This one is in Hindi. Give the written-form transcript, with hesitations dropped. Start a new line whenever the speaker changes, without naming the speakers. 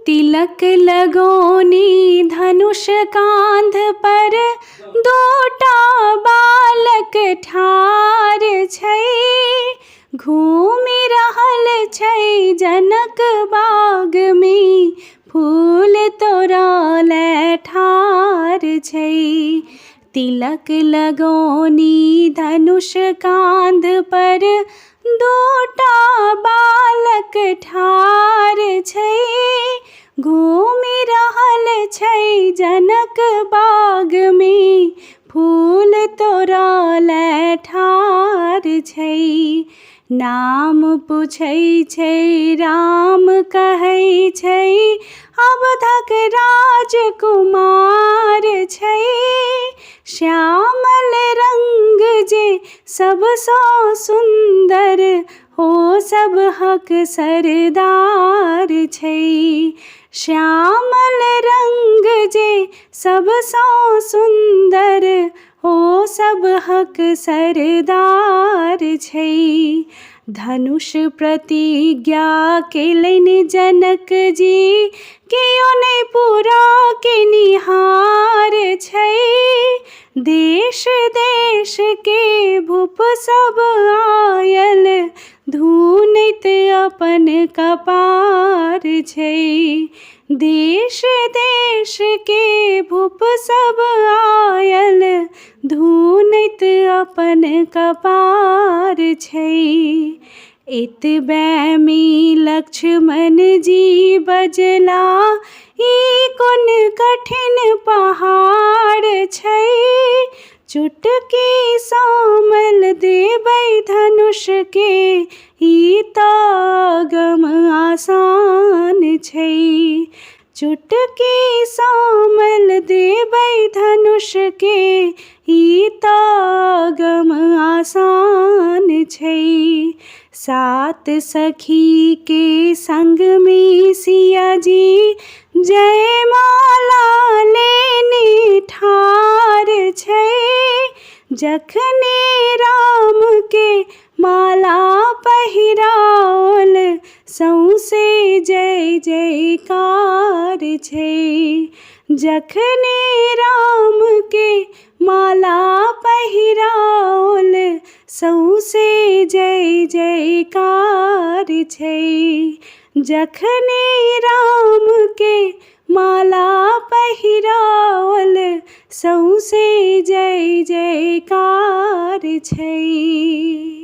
तिलक लगौनी धनुष कांध पर, दूटा बालक ठार छै। घूमि रहल छै जनक बाग में, फूल तोड़लै ठार छै। तिलक लगौनी धनुष कांध पर, दूटा बालक ठार छै। घूमि रहल छै जनक बाग में, फूल तोड़लै ठार छै। नाम पूछै छै राम कहै छै, अवधक राजकुमार छै। श्यामल रंग जे सबसँ सुंदर, हो सबहक सरदार छै। श्यामल रंग जे सबसँ सुंदर, हो सबहक सरदार छै। धनुष प्रतिज्ञा केलनि जनक जी, कियो नहि पूरा केनिहार छै। देश देश के भूप सब आयल, धुनैत अपन कपार छै। देश देश के भूप सब आयल, धुनैत अपन कपार छै। एतबे में लक्ष्मण जी बजला, ई कोन कठिन पहाड़ छै। चुटकी सामल देबै धनुष के, ई तऽ गम आसान छै। चुटकी सामल देबै धनुष के, ई तऽ गम आसान छै। सात सखी के संग में सिया जी, जयमाला लेने ठार छै। जखने राम के माला पहिराओल, सौंसे जय जयकार छै। जखने राम के माला पहिराओल, सौंसे जय जयकार छै। जखने राम के माला पहिराओल, सौंसे जय जयकार छै।